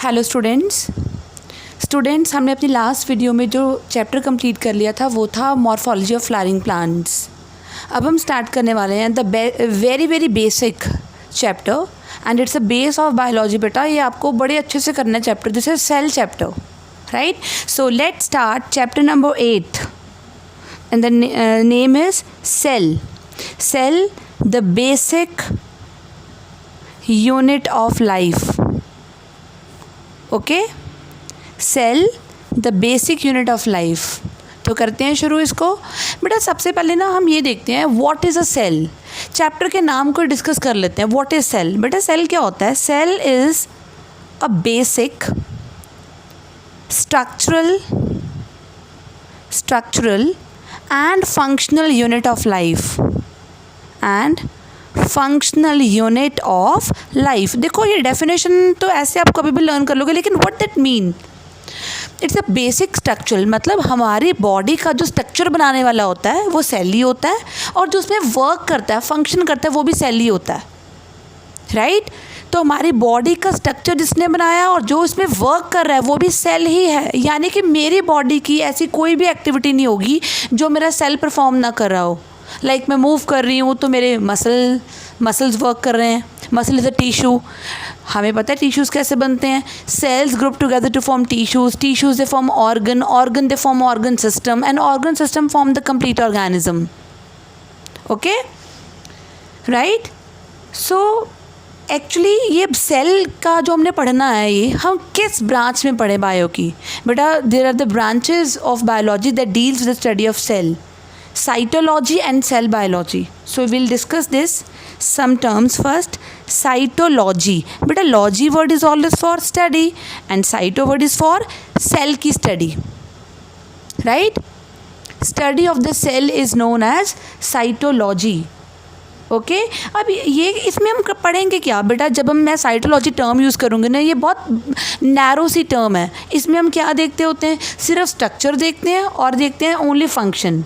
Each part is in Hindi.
हेलो स्टूडेंट्स हमने अपनी लास्ट वीडियो में जो चैप्टर कंप्लीट कर लिया था वो था मॉर्फोलॉजी ऑफ फ्लावरिंग प्लांट्स। अब हम स्टार्ट करने वाले हैं the very very basic chapter and it's a base of biology. बेटा ये आपको बड़े अच्छे से करना है chapter, this is cell chapter, right? So let's start chapter number 8 and the name is cell. Cell the basic unit of life. Okay, cell the basic unit of life. तो करते हैं शुरू इसको। बेटा सबसे पहले ना हम ये देखते हैं what is a cell. Chapter के नाम को डिस्कस कर लेते हैं। What is cell? बेटा सेल क्या होता है? Cell is a basic structural and functional unit of life functional unit of life. देखो ये डेफिनेशन तो ऐसे आप कभी भी लर्न कर लोगे, लेकिन what that mean? It's a basic structure, मतलब हमारी बॉडी का जो स्ट्रक्चर बनाने वाला होता है वो सेल ही होता है, और जो उसमें वर्क करता है, फंक्शन करता है, वो भी सेल ही होता है, राइट? तो हमारी बॉडी का स्ट्रक्चर जिसने बनाया और जो उसमें वर्क कर रहा है वो भी सेल ही है। यानी कि मेरी बॉडी की ऐसी कोई भी एक्टिविटी नहीं होगी जो मेरा सेल परफॉर्म ना कर रहा हो। लाइक मैं मूव कर रही हूँ तो मेरे मसल्स वर्क कर रहे हैं। मसल इज़ अ टिश्यू, हमें पता है टिश्यूज़ कैसे बनते हैं। Cells group together to form tissues they form organ they form organ system, and organ system form the complete organism. Okay, right? So actually ये सेल का जो हमने पढ़ना है, ये हम किस ब्रांच में पढ़े बायो की? बेटा there are the branches of biology that deals with the study of cell, cytology and cell biology. So we'll discuss this some terms first. Cytology, beta logy word is always for study and cyto word is for cell की study, right? Study of the cell is known as cytology. Okay अब ये इसमें हम पढ़ेंगे क्या? बेटा जब मैं साइटोलॉजी टर्म यूज़ करूँगी ना, ये बहुत नैरो सी टर्म है। इसमें हम क्या देखते होते हैं? सिर्फ स्ट्रक्चर देखते हैं और देखते हैं only function.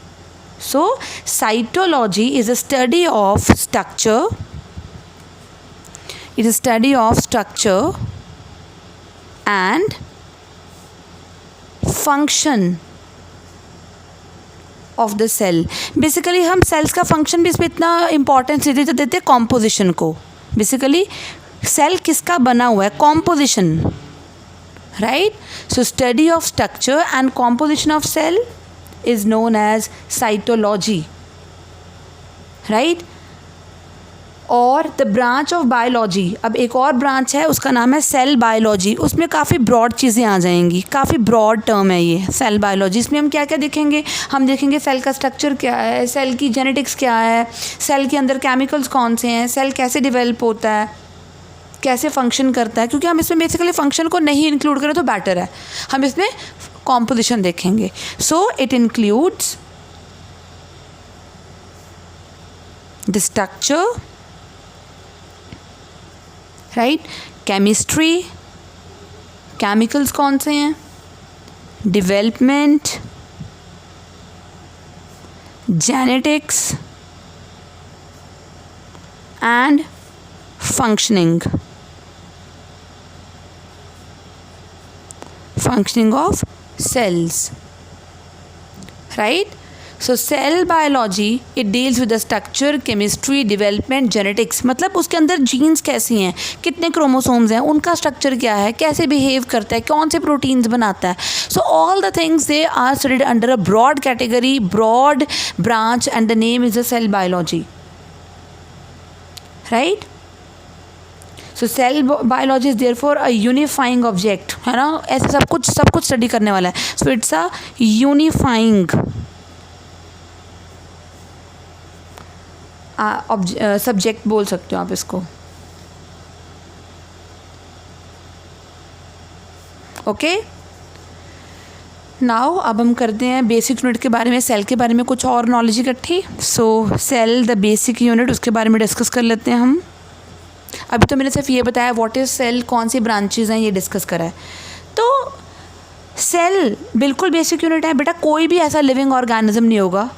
So, cytology is a study of structure. It is a study of structure and function of the cell. Basically हम cells का function भी इसमें इतना importance नहीं देते composition को। Basically cell किसका बना हुआ है? Composition, right? So study of structure and composition of cell is known as cytology, right? और द ब्रांच ऑफ बायोलॉजी, अब एक और ब्रांच है उसका नाम है सेल बायोलॉजी। उसमें काफ़ी ब्रॉड चीज़ें आ जाएंगी, काफ़ी ब्रॉड टर्म है ये सेल बायोलॉजी। इसमें हम क्या क्या देखेंगे? हम देखेंगे सेल का स्ट्रक्चर क्या है, सेल की जेनेटिक्स क्या है, सेल के अंदर केमिकल्स कौन से हैं, सेल कैसे डेवलप होता है, कैसे फंक्शन करता है। क्योंकि हम इसमें बेसिकली फंक्शन को नहीं इंक्लूड करें तो बेटर है, हम इसमें कॉम्पोजिशन देखेंगे। So it includes the structure, right? Chemistry, chemicals कौन से हैं, development, genetics and functioning of cells, right? So cell biology it deals with the structure, chemistry, development, genetics। मतलब उसके अंदर जीन्स कैसी हैं, कितने क्रोमोसोम्स हैं, उनका स्ट्रक्चर क्या है, कैसे बिहेव करता है, कौन से प्रोटीन्स बनाता है। So all the things they are studied under a broad category, broad branch, and the name is the cell biology, right? So cell biology is therefore a unifying object, है ना? ऐसे सब कुछ स्टडी करने वाला है। So it's a unifying subject बोल सकते हो आप इसको। ओके, नाउ अब हम करते हैं बेसिक यूनिट के बारे में, सेल के बारे में कुछ और नॉलेज इकट्ठी। सो सेल द बेसिक यूनिट, उसके बारे में डिस्कस कर लेते हैं हम। अभी तो मैंने सिर्फ ये बताया व्हाट इज़ सेल, कौन सी ब्रांचेज हैं, ये डिस्कस करा है। तो सेल बिल्कुल बेसिक यूनिट है। बेटा कोई भी ऐसा लिविंग ऑर्गेनिज्म नहीं होगा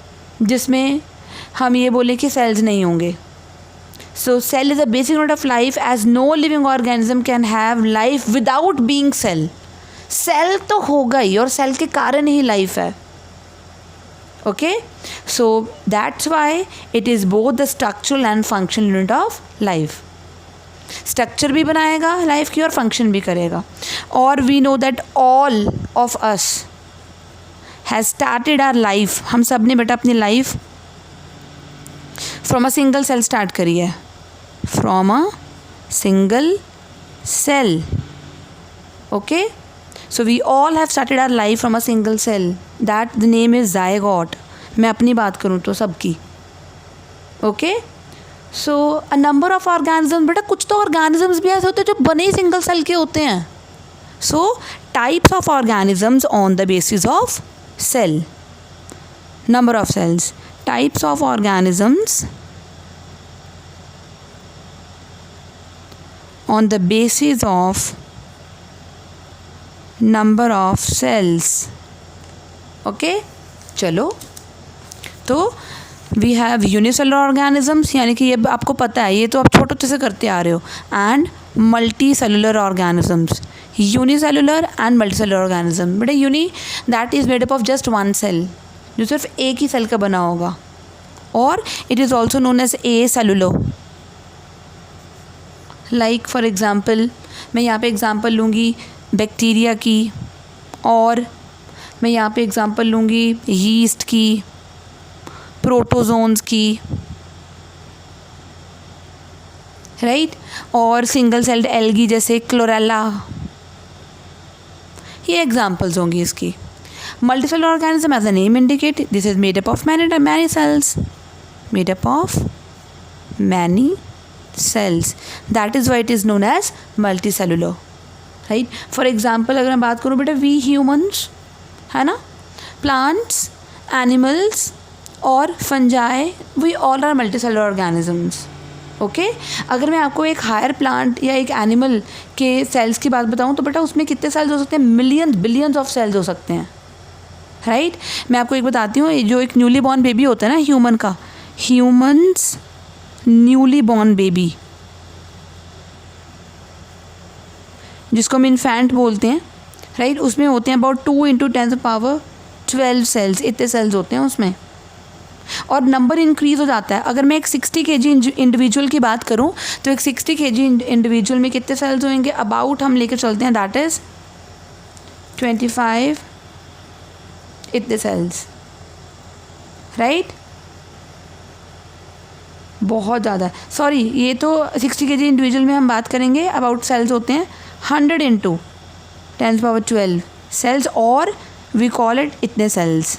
जिसमें हम ये बोले कि सेल्स नहीं होंगे। So cell is a basic unit of life as no living organism can have life without being cell. Cell तो होगा ही और सेल के कारण ही लाइफ है. Okay, so that's why it is both the structural and functional unit of life. Structure भी बनाएगा लाइफ की और फंक्शन भी करेगा. और we know that all of us has started our life. हम सब ने बेटा अपनी life from a single cell start करी है. From a single cell. Okay, so we all have started our life from a single cell. that the name is zygote. मैं अपनी बात करूँ तो सबकी. Okay, so a number of organism. बेटा कुछ तो ऑर्गेनिजम्स भी ऐसे होते हैं जो बने ही सिंगल सेल के होते हैं. So types of organisms on the basis of cell. Number of cells. Types of organisms on the basis of number of cells. Okay, चलो तो वी हैव यूनिसेलुलर ऑर्गेनिजम्स, यानी कि ये आपको पता है, ये तो आप छोटे से करते आ रहे हो. And multi cellular organisms. Unicellular and multi cellular organism. बेटा uni that is made up of just one cell, जो सिर्फ एक ही सेल का बना होगा. और it is also known as a cellulo. Like for example, मैं यहाँ पे एग्ज़ाम्पल लूँगी बैक्टीरिया की, और मैं यहाँ पे एग्ज़ाम्पल लूँगी यीस्ट की, प्रोटोजोन्स की, राइट. और सिंगल सेल्ड एल्गी जैसे क्लोरेला. ये एग्जांपल्स होंगी इसकी. Multicellular organism as the name indicate this is made up of many cells. Made up of many cells. That is why it is known as multicellular. Right. For example अगर मैं बात करूँ बेटा, वी ह्यूमन्स, है ना, प्लांट्स, एनिमल्स और fungi, we all are multicellular organisms. Okay, अगर मैं आपको एक हायर प्लांट या एक एनिमल के सेल्स की बात बताऊँ तो बेटा उसमें कितने सेल्स हो सकते हैं? मिलियंस बिलियंस ऑफ सेल्स हो सकते हैं. राइट. मैं आपको एक बताती हूँ, जो एक न्यूली बॉर्न बेबी होता है ना ह्यूमन का, ह्यूमन्स न्यूली बॉर्न बेबी, जिसको हम इन्फेंट बोलते हैं, राइट, उसमें होते हैं अबाउट 2 × 10⁻12 सेल्स. इतने सेल्स होते हैं उसमें. और नंबर इंक्रीज़ हो जाता है. अगर मैं एक 60 kg इंडिविजुअल की बात करूं तो एक 60 kg इंडिविजुअल में कितने सेल्स होंगे? अबाउट हम लेकर चलते हैं, दैट इज़ 25 इतने सेल्स. राइट. बहुत ज़्यादा. सॉरी, ये तो 60 kg इंडिविजुअल में हम बात करेंगे, अबाउट सेल्स होते हैं 100 × 10⁻12 सेल्स, और वी कॉल इट इतने सेल्स.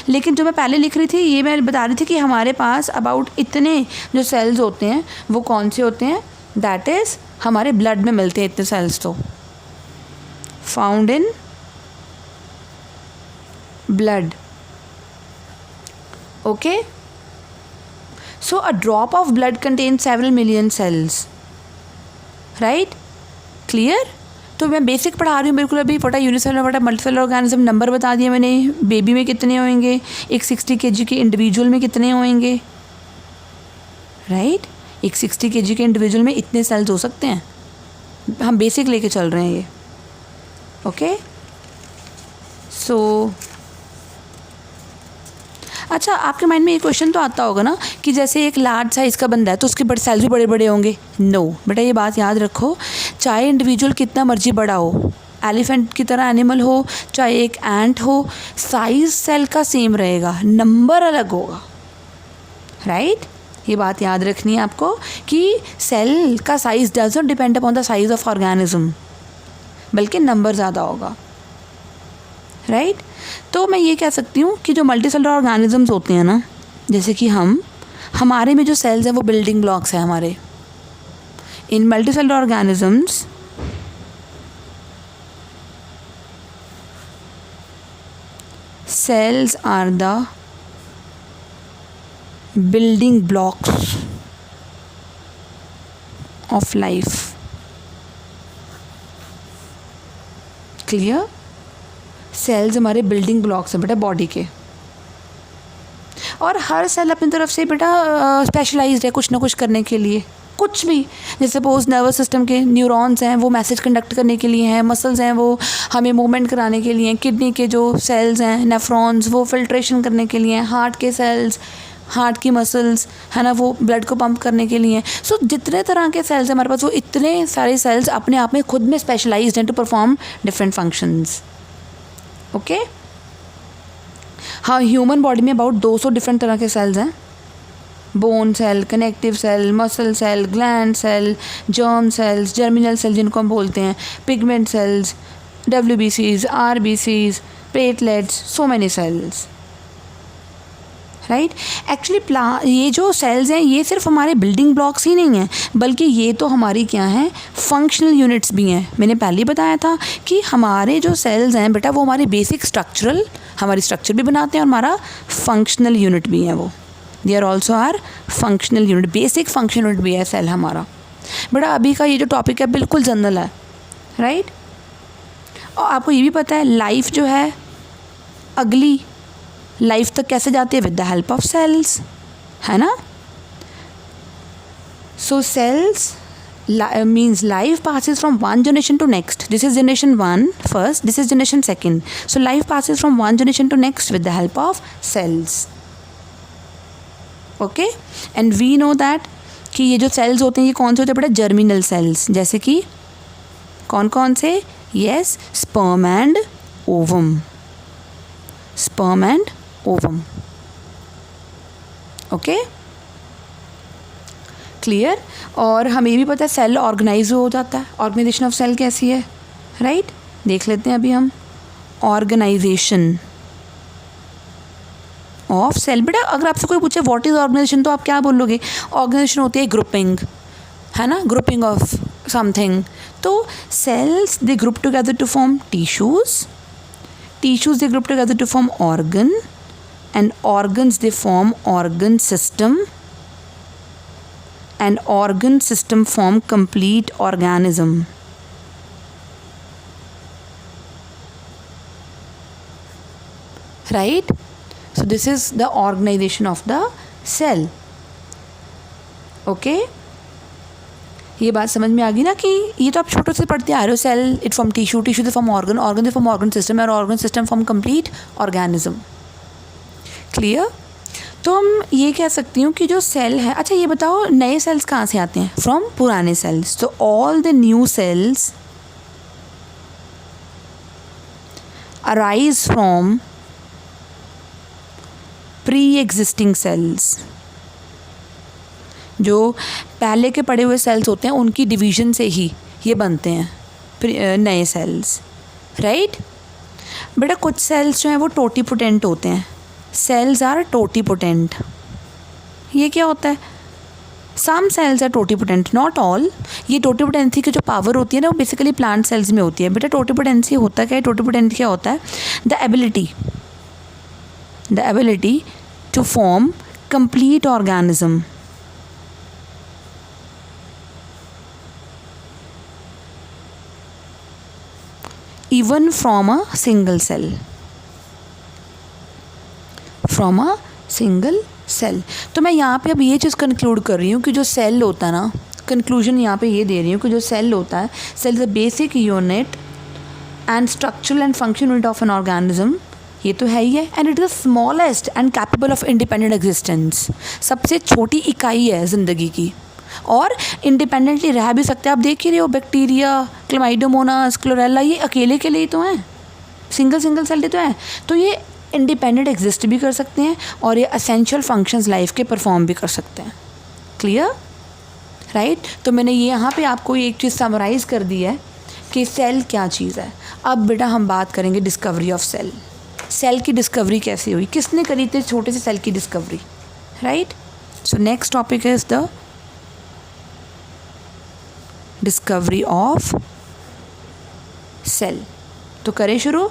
लेकिन जो मैं पहले लिख रही थी, ये मैं बता रही थी कि हमारे पास अबाउट इतने जो सेल्स होते हैं वो कौन से होते हैं? दैट इज़ हमारे ब्लड में मिलते हैं इतने सेल्स. तो found in blood. Okay, so a drop of blood contain several million cells. Right. Clear. तो मैं बेसिक पढ़ा रही हूँ बिल्कुल अभी. फटा यूनिसेलुलर फटा मल्टीसेलुलर ऑर्गेनिज्म नंबर बता दिया मैंने. बेबी में कितने होंगे, एक 60 kg के इंडिविजुअल में कितने होंगे. राइट. एक 60 kg के इंडिविजुअल में इतने सेल्स हो सकते हैं. हम बेसिक लेके चल रहे हैं ये. ओके. सो अच्छा, आपके माइंड में ये क्वेश्चन तो आता होगा ना कि जैसे एक लार्ज साइज़ का बंदा है तो उसके बड़े सेल्स भी बड़े बड़े होंगे. नो बेटा, ये बात याद रखो, चाहे इंडिविजुअल कितना मर्जी बड़ा हो, एलिफेंट की तरह एनिमल हो, चाहे एक एंट हो, साइज़ सेल का सेम रहेगा, नंबर अलग होगा. राइट. ये बात याद रखनी है आपको कि सेल का size does not depend upon the size of organism, बल्कि नंबर ज़्यादा होगा. राइट. तो मैं ये कह सकती हूँ कि जो मल्टीसेलुलर ऑर्गेनिजम्स होते हैं ना, जैसे कि हमारे में जो सेल्स हैं वो बिल्डिंग ब्लॉक्स हैं हमारे. In multicellular organisms cells are the building blocks of life. Clear. Cells हमारे बिल्डिंग ब्लॉक्स हैं बेटा बॉडी के. और हर सेल अपनी तरफ से बेटा स्पेशलाइज्ड है कुछ ना कुछ करने के लिए, कुछ भी। जैसे सपोज नर्वस सिस्टम के न्यूरॉन्स हैं वो मैसेज कंडक्ट करने के लिए हैं, मसल्स हैं वो हमें मूवमेंट कराने के लिए हैं, किडनी के जो सेल्स हैं नेफ्रॉन्स वो फिल्ट्रेशन करने के लिए हैं, हार्ट के सेल्स, हार्ट की मसल्स है ना वो ब्लड को पंप करने के लिए। सो जितने तरह के सेल्स हैं हमारे पास वो इतने सारे सेल्स अपने आप में खुद में स्पेशलाइज्ड हैं to perform different functions. Okay, हाँ, ह्यूमन बॉडी में अबाउट 200 डिफरेंट तरह के सेल्स हैं। Bone cell, connective cell, muscle cell, gland cell, germ cells, germinal cell जिनको हम बोलते हैं, pigment cells, WBCs, RBCs, platelets, so many cells, right. Actually ये जो सेल्स हैं ये सिर्फ हमारे बिल्डिंग ब्लॉक्स ही नहीं हैं, बल्कि ये तो हमारी क्या हैं, फंक्शनल यूनिट्स भी हैं। मैंने पहले ही बताया था कि हमारे जो सेल्स हैं बेटा वो हमारी बेसिक स्ट्रक्चरल, हमारी स्ट्रक्चर भी बनाते हैं और हमारा फंक्शनल यूनिट भी है वो, they are also are functional unit, basic function unit भी है सेल हमारा। बेटा अभी का ये जो टॉपिक है बिल्कुल जनरल है, राइट। और आपको ये भी पता है लाइफ जो है अगली लाइफ तक कैसे जाती है, with the help of cells, है ना। So cells means life passes from one generation to next. This is generation 1 first, this is generation 2nd. So life passes from one generation to next with the help of cells. Okay, and we know that कि ये जो cells होते हैं ये कौन से होते हैं बेटा, जर्मिनल सेल्स। जैसे कि कौन कौन से, yes, sperm and ovum, sperm and ovum. Okay, clear. और हमें ये भी पता है सेल ऑर्गेनाइज हो जाता है, ऑर्गेनाइजेशन ऑफ सेल कैसी है, राइट। देख लेते हैं अभी हम ऑर्गेनाइजेशन ऑफ सेल। बेटा अगर आपसे कोई पूछे व्हाट इज ऑर्गेनाइजेशन तो आप क्या बोलोगे, ऑर्गेनाइजेशन होती है ग्रुपिंग, है ना, ग्रुपिंग ऑफ समथिंग। तो cells they group together to form tissues, tissues they group together to form organ, and organs they form organ system, and organ system form complete organism. Right? So this is the organization of the cell. Okay? ये बात समझ में आ गई ना कि ये तो आप छोटे से पढ़ते आ रहे हो, cell it form tissue, tissue से फॉर्म ऑर्गन, ऑर्गन से फॉर्म ऑर्गन सिस्टम, और organ system form complete organism. Clear. तो हम ये कह सकती हूँ कि जो सेल है, अच्छा ये बताओ नए सेल्स कहाँ से आते हैं, फ्रॉम पुराने सेल्स। तो all the new sales arise from pre existing cells. जो पहले के पड़े हुए सेल्स होते हैं उनकी डिवीजन से ही ये बनते हैं नए सेल्स, राइट। बेटा कुछ सेल्स जो हैं वो टोटीपोटेंट होते हैं, सेल्स आर टोटीपोटेंट। ये क्या होता है, some cells are totipotent, not all. ये टोटीपोटेंसी की जो पावर होती है ना वो बेसिकली प्लांट सेल्स में होती है। बेटा टोटीपोटेंसी होता क्या है, टोटीपोटेंट क्या होता है, the ability to form complete organism. Even from a single cell, from a single cell. तो मैं यहाँ पे अब ये चीज़ कंक्लूड कर रही हूँ कि जो सेल होता है ना, कंक्लूजन यहाँ पे ये दे रही हूँ कि जो सेल होता है, cell is a basic unit and structural and function unit of an organism. ये तो है ही है, and it is the smallest and capable of independent existence. सबसे छोटी इकाई है ज़िंदगी की, और इंडिपेंडेंटली रह भी सकते हैं। आप देख ही रहे हो बैक्टीरिया, क्लाइडोमोनास, क्लोरेला, ये अकेले के लिए तो हैं, सिंगल सेल तो हैं। तो ये इंडिपेंडेंट एग्जिस्ट भी कर सकते हैं और ये असेंशियल फंक्शंस लाइफ के परफॉर्म भी कर सकते हैं। Clear, right. तो मैंने ये यहाँ पे आपको एक चीज़ समराइज कर दी है कि सेल क्या चीज़ है। अब बेटा हम बात करेंगे डिस्कवरी ऑफ सेल। सेल की डिस्कवरी कैसे हुई, किसने करी थी छोटे से सेल की discovery, right. So next topic is the discovery of cell. तो करें शुरू।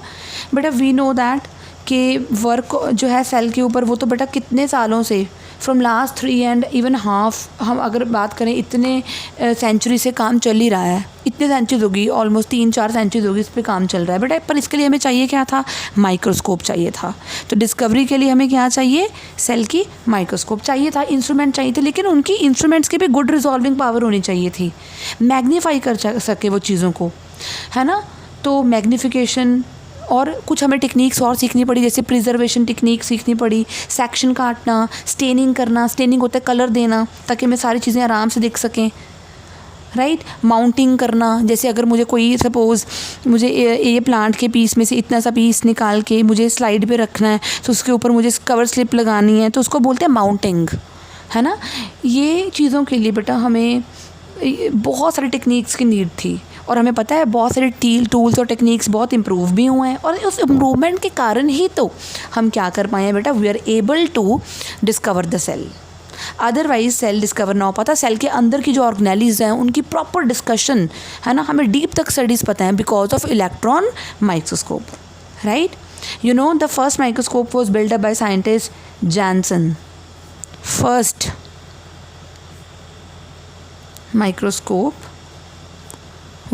बेटा वी नो दैट कि वर्क जो है सेल के ऊपर वो तो बेटा कितने सालों से फ्रॉम लास्ट 3.5 हम अगर बात करें, इतने सेंचुरी से काम चल ही रहा है, इतने सेंचुरीज होगी, ऑलमोस्ट 3-4 सेंचुरीज होगी इस पर काम चल रहा है बेटा। पर इसके लिए हमें चाहिए क्या था? माइक्रोस्कोप चाहिए था। तो डिस्कवरी के लिए हमें क्या चाहिए? सेल की माइक्रोस्कोप चाहिए था, इंस्ट्रूमेंट चाहिए थे, लेकिन उनकी इंस्ट्रूमेंट्स की भी गुड रिजॉल्विंग पावर होनी चाहिए थी, मैग्नीफाई कर सके वो चीज़ों को, है ना। तो मैग्नीफिकेशन और कुछ हमें टेक्निक्स और सीखनी पड़ी, जैसे प्रिजर्वेशन टेक्निक सीखनी पड़ी, सेक्शन काटना, स्टेनिंग करना, स्टेनिंग होता है कलर देना ताकि हमें सारी चीज़ें आराम से दिख सकें, राइट। माउंटिंग करना, जैसे अगर मुझे कोई सपोज़ मुझे ये प्लांट के पीस में से इतना सा पीस निकाल के मुझे स्लाइड पे रखना है, तो उसके ऊपर मुझे कवर स्लिप लगानी है, तो उसको बोलते हैं माउंटिंग, है ना। ये चीज़ों के लिए बेटा हमें बहुत सारी टेक्निक्स की नीड थी, और हमें पता है बहुत सारे टूल्स और टेक्निक्स बहुत इम्प्रूव भी हुए हैं, और उस इम्प्रूवमेंट के कारण ही तो हम क्या कर पाए हैं बेटा, we are able to discover the cell. Otherwise cell discover ना हो पाता। सेल के अंदर की जो ऑर्गेनेलीज हैं उनकी प्रॉपर डिस्कशन, है ना, हमें डीप तक स्टडीज़ पता है because of electron microscope, right. You know the first microscope was build up by scientist Jansen. First microscope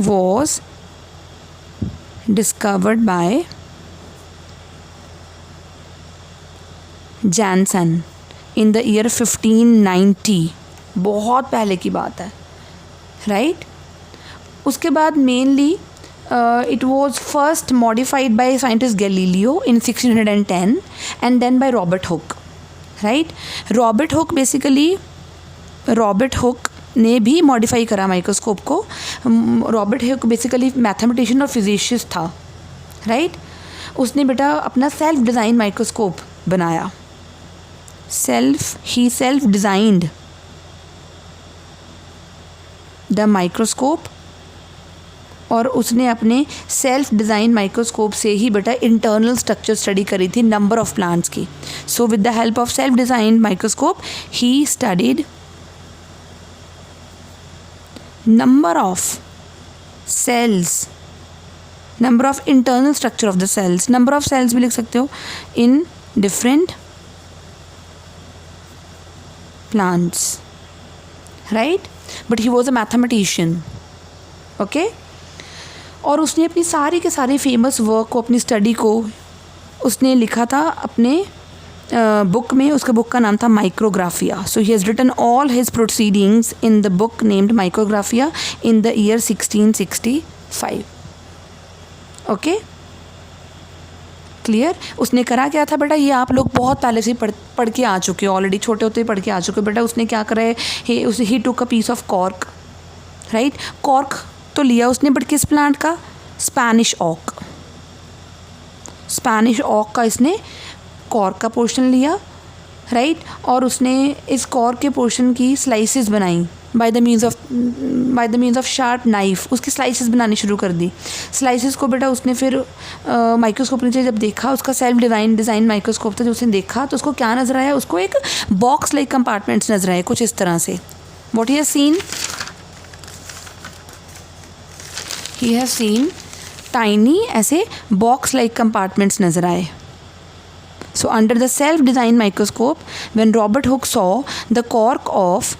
was discovered by Janssen in the year 1590, बहुत पहले की बात है, राइट। उसके बाद mainly it was first modified by scientist Galileo in 1610 and then by Robert Hooke, right. Robert Hooke ने भी मॉडिफाई करा माइक्रोस्कोप को। रॉबर्ट हुक बेसिकली मैथमेटिशियन और फिजिशिस्ट था, राइट। उसने बेटा अपना सेल्फ डिज़ाइन माइक्रोस्कोप बनाया, ही सेल्फ डिज़ाइंड द माइक्रोस्कोप, और उसने अपने सेल्फ डिज़ाइन माइक्रोस्कोप से ही बेटा इंटरनल स्ट्रक्चर स्टडी करी थी नंबर ऑफ प्लांट्स की। So with the help of self design microscope he studied number of cells, number of internal structure of the cells, number of cells भी लिख सकते हो in different plants, right. But he was a mathematician, okay. और उसने अपनी सारी के सारे फेमस वर्क को, अपनी स्टडी को उसने लिखा था अपने बुक में। उसके बुक का नाम था Micrographia. So he has written all his proceedings in the book named Micrographia in the year 1665, okay, clear. उसने करा क्या था बेटा, ये आप लोग बहुत पहले से पढ़ के आ चुके हो, ऑलरेडी छोटे होते ही पढ़ के आ चुके हो बेटा। उसने क्या करा है, he took a piece of cork, right. Cork तो लिया उसने, बट किस प्लांट का? स्पैनिश ऑक। स्पैनिश ऑक का इसने कॉर्क का पोर्शन लिया, राइट। और उसने इस कॉर्क के पोर्शन की स्लाइसेस बनाई by the means of sharp knife, उसकी स्लाइसेस बनानी शुरू कर दी। स्लाइसेस को बेटा उसने फिर माइक्रोस्कोप नीचे जब देखा, उसका सेल्फ डिज़ाइन माइक्रोस्कोप था, जो उसने देखा तो उसको क्या नज़र आया, उसको एक बॉक्स लाइक कंपार्टमेंट्स नज़र आए कुछ इस तरह से। What he has seen tiny ऐसे बॉक्स लाइक कंपार्टमेंट्स नज़र आए। So under the self-designed microscope, when Robert Hooke saw the cork of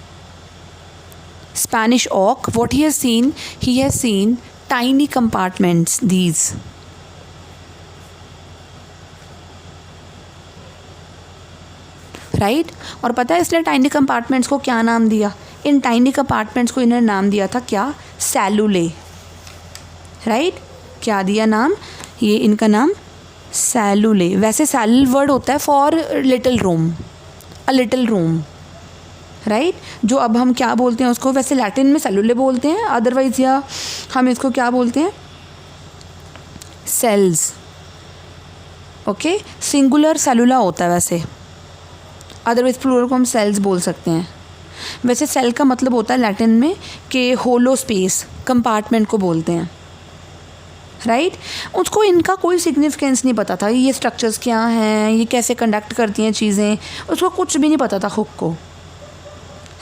Spanish oak, what he has seen tiny compartments, these. Right? और पता है इसने tiny compartments को क्या नाम दिया? इन tiny compartments को इन्होंने नाम दिया था क्या? Cellulae. Right? क्या दिया नाम? ये इनका नाम सेलुले। वैसे सेल वर्ड होता है for little room, a little room, right. जो अब हम क्या बोलते हैं उसको, वैसे लैटिन में सेलुले बोलते हैं, अदरवाइज या हम इसको क्या बोलते हैं, सेल्स, ओके। सिंगुलर सेलुला होता है वैसे, अदरवाइज प्लूरल को हम सेल्स बोल सकते हैं। वैसे सेल का मतलब होता है लैटिन में कि होलो स्पेस, कंपार्टमेंट को बोलते हैं, राइट। उसको इनका कोई सिग्निफिकेंस नहीं पता था, ये स्ट्रक्चर्स क्या हैं, ये कैसे कंडक्ट करती हैं चीज़ें, उसको कुछ भी नहीं पता था हुक को,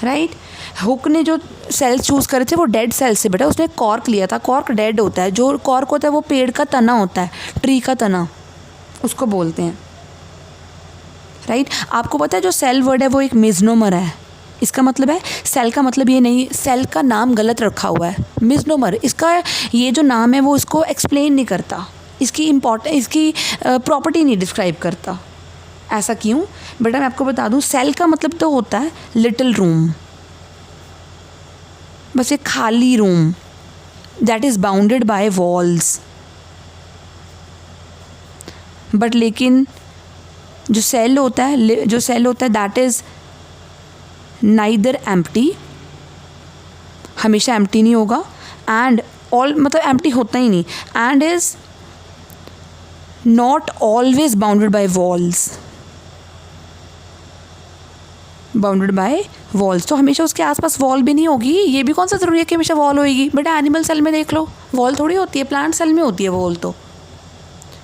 राइट। हुक ने जो सेल्स चूज़ करे थे वो डेड सेल्स से बेटा उसने कॉर्क लिया था। कॉर्क डेड होता है, जो कॉर्क होता है वो पेड़ का तना होता है, ट्री का तना उसको बोलते हैं, राइट। आपको पता है जो सेल वर्ड है वो एक मिसनोमर है। इसका मतलब है सेल का मतलब ये नहीं, सेल का नाम गलत रखा हुआ है, मिसनोमर। इसका ये जो नाम है वो इसको एक्सप्लेन नहीं करता, इसकी इसकी प्रॉपर्टी नहीं डिस्क्राइब करता। ऐसा क्यों बेटा, मैं आपको बता दूं, सेल का मतलब तो होता है लिटिल रूम, बस एक खाली room that is bounded by walls. But लेकिन जो सेल होता है दैट इज़ नाइदर एम्प्टी, हमेशा एम्प्टी नहीं होगा, एंड ऑल मतलब एम्प्टी होता ही नहीं, and is not always bounded by walls. Bounded by walls तो हमेशा उसके आसपास वॉल भी नहीं होगी। ये भी कौन सा ज़रूरी है कि हमेशा वॉल होएगी। बेटा एनिमल सेल में देख लो, वॉल थोड़ी होती है, प्लांट सेल में होती है वॉल, तो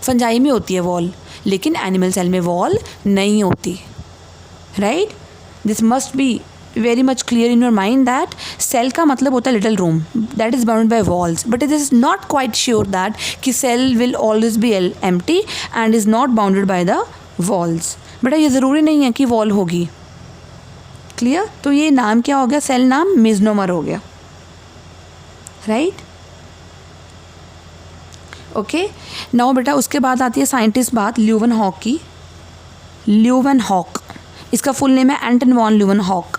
फंजाई में होती है वॉल, लेकिन एनिमल सेल में वॉल नहीं होती। Right, this must be very much clear in your mind that cell का मतलब होता है little room that is bounded by walls, but it is not quite sure that कि cell will always be empty and is not bounded by the walls. बेटा ये ज़रूरी नहीं है कि वॉल होगी। क्लियर। तो ये नाम क्या हो गया, सेल नाम मिसनोमर हो गया। Right, okay. नाउ बेटा उसके बाद आती है साइंटिस्ट बात ल्यूवेनहॉक की। ल्यूवेनहॉक, इसका फुल नेम है Anton von Leeuwenhoek.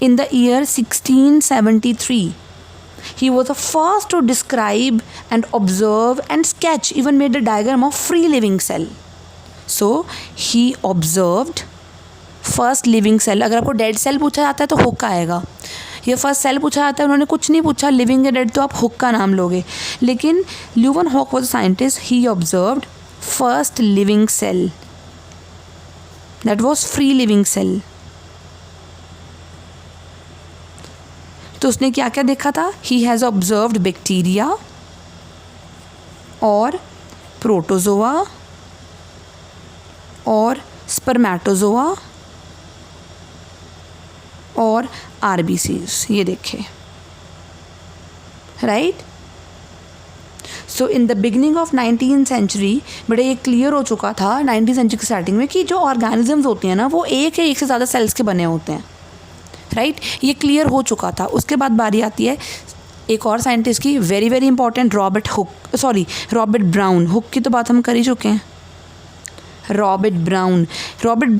In the year 1673 he was the first to describe and observe and sketch, even made a diagram of free living cell. So he observed first living cell. अगर आपको डेड सेल पूछा जाता है तो हुक आएगा, ये फर्स्ट सेल पूछा जाता है, उन्होंने कुछ नहीं पूछा लिविंग या डेड, तो आप हुक का नाम लोगे। लेकिन Leeuwenhoek was a scientist, he observed first living cell that was free living cell. तो उसने क्या क्या देखा था, ही हैज़ ऑब्जर्व्ड बैक्टीरिया और प्रोटोजोआ और स्पर्मेटोजोआ और आरबीसीज, ये देखे। Right, so in the beginning of 19th century बड़े ये क्लियर हो चुका था 19th सेंचुरी की स्टार्टिंग में कि जो ऑर्गेनिजम्स होती हैं ना वो एक या एक से ज़्यादा सेल्स के बने होते हैं। राइट, ये क्लियर हो चुका था। उसके बाद बारी आती है एक और साइंटिस्ट की, very very important, Robert brown. Hook की तो बात हम कर ही चुके हैं। Robert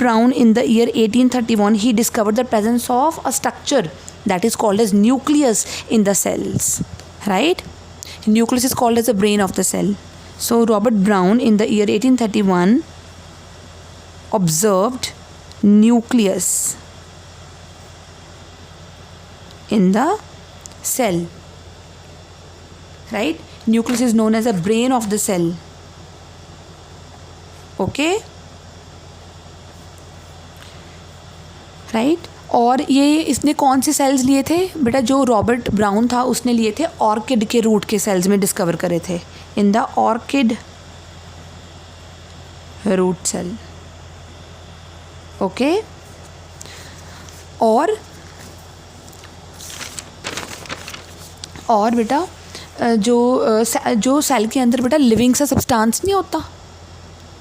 Brown in the year 1831 he discovered the presence of a structure that is called as nucleus in the cells. Right, nucleus is called as the brain of the cell. So Robert Brown in the year 1831 observed nucleus in the cell. Right, nucleus is known as the brain of the cell. Okay, right. और ये इसने कौन से सेल्स लिए थे बेटा, जो रॉबर्ट ब्राउन था उसने लिए थे ऑर्किड के रूट के सेल्स में डिस्कवर करे थे, in the orchid root cell. Okay, और बेटा जो सेल के अंदर बेटा लिविंग सा सब्सटेंस नहीं होता,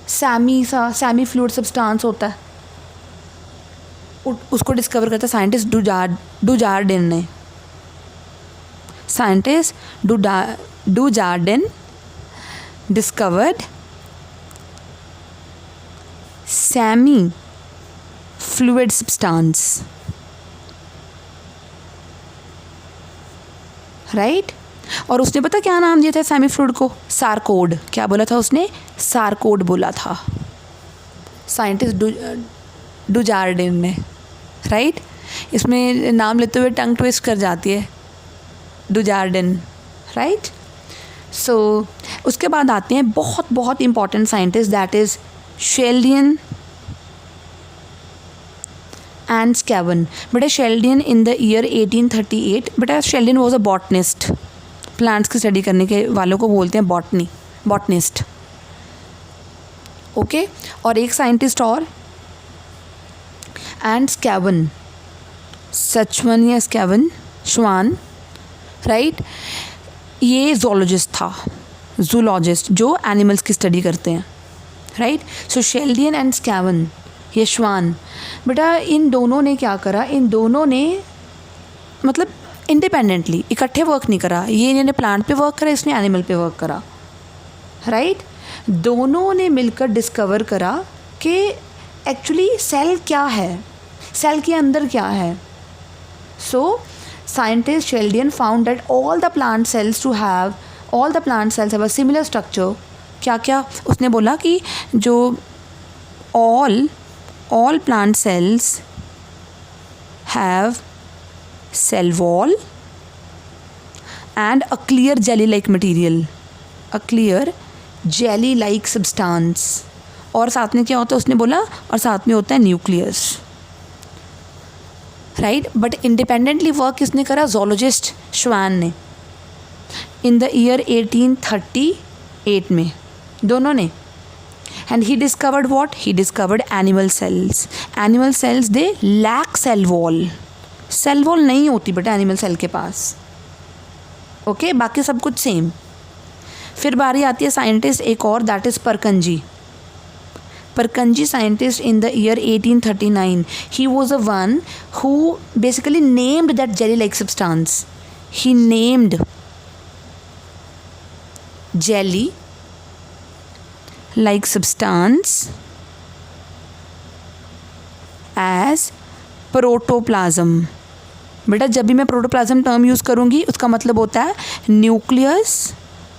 सेमी फ्लूइड सब्सटेंस होता है, उसको डिस्कवर करता साइंटिस्ट डुजार्डिन ने। Scientist Dujardin discovered semi fluid substance. Right, और उसने पता क्या नाम दिया था सेमी फ्लूइड को, सार्कोड। क्या बोला था उसने, सार्कोड बोला था साइंटिस्ट डुजार्डिन ने। राइट, इसमें नाम लेते हुए टंग ट्विस्ट कर जाती है, डुजार्डिन। राइट, सो उसके बाद आते हैं बहुत बहुत important scientist that is Schleiden and Schwann. बेटा शेल्डियन इन द ईयर 1838, बेटा Schleiden was a botanist, plants की स्टडी करने के वालों को बोलते हैं बॉटनिस्ट। ओके, और एक साइंटिस्ट और एंड स्कैवन, सचवन या स्कैवन, श्वान। राइट, ये जूलॉजिस्ट जो एनिमल्स की स्टडी करते हैं। राइट, सो शेल्डियन एंड स्कैवन ये श्वान। बेटा इन दोनों ने क्या करा, इन दोनों ने मतलब इंडिपेंडेंटली इकट्ठे वर्क नहीं करा। ये इन्होंने प्लांट पे वर्क करा, इसने एनिमल पे वर्क करा, राइट। दोनों ने मिलकर डिस्कवर करा कि एक्चुअली सेल क्या है, सेल के अंदर क्या है। So scientist Schleiden found that all the plant cells have a similar structure. क्या क्या उसने बोला कि जो all plant cells have cell wall and a clear jelly-like material, a clear jelly-like substance। और साथ में क्या होता है उसने बोला, और साथ में होता है nucleus, right. But independently work किसने करा, जोलॉजिस्ट श्वान ने, इन द ईयर 1838 में, दोनों ने। And he discovered what? He discovered animal cells. Animal cells, they lack cell wall. Cell wall नहीं होती बेटा एनिमल सेल के पास, ओके बाकी सब कुछ सेम। फिर बारी आती है साइंटिस्ट एक और, that is Purkinje scientist in the year 1839. He was the one who basically named that jelly-like substance. He named jelly like substance as protoplasm. बेटा जब भी मैं प्रोटोप्लाज्म टर्म यूज़ करूँगी उसका मतलब होता है न्यूक्लियस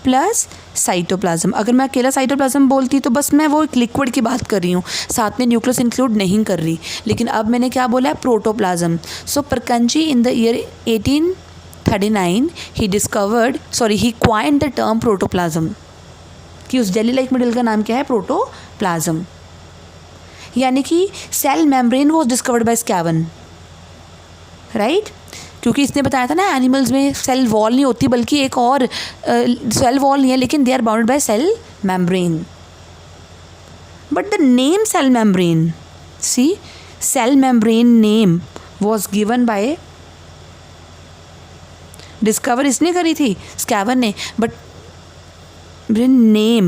प्लस साइटोप्लाज्म। अगर मैं अकेला साइटोप्लाज्म बोलती तो बस मैं वो एक लिक्विड की बात कर रही हूँ, साथ में न्यूक्लियस इंक्लूड नहीं कर रही, लेकिन अब मैंने क्या बोला है, protoplasm. So Purkinje in the year 1839 he coined the term protoplasm, कि उस जेली लाइक मटेरियल का नाम क्या है, प्रोटोप्लाज्म। यानी कि cell membrane was discovered by Schwann, right. क्योंकि इसने बताया था ना एनिमल्स में सेल वॉल नहीं होती, बल्कि एक और सेल वॉल नहीं है, लेकिन they are bounded by cell membrane. But the name cell membrane, see cell membrane name was given by, discover इसने करी थी स्कैवन ने, but name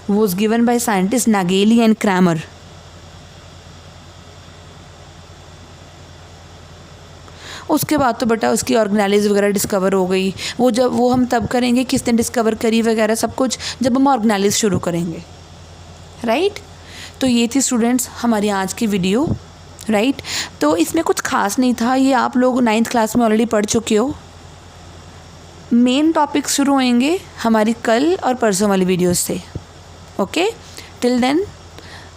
was given by scientists Nageli and Kramer. उसके बाद तो बेटा उसकी ऑर्गेनाइज वगैरह डिस्कवर हो गई। वो हम तब करेंगे किसने डिस्कवर करी वगैरह सब कुछ, जब हम ऑर्गेनाइज शुरू करेंगे, राइट। तो ये थी स्टूडेंट्स हमारी आज की वीडियो, राइट। तो इसमें कुछ खास नहीं था, ये आप लोग 9th क्लास में ऑलरेडी पढ़ चुके हो। मेन टॉपिक्स शुरू होंगे हमारी कल और परसों वाली वीडियोस से, okay. Till then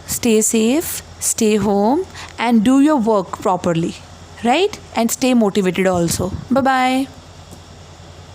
stay safe, stay home and do your work properly, right, and stay motivated also. Bye bye.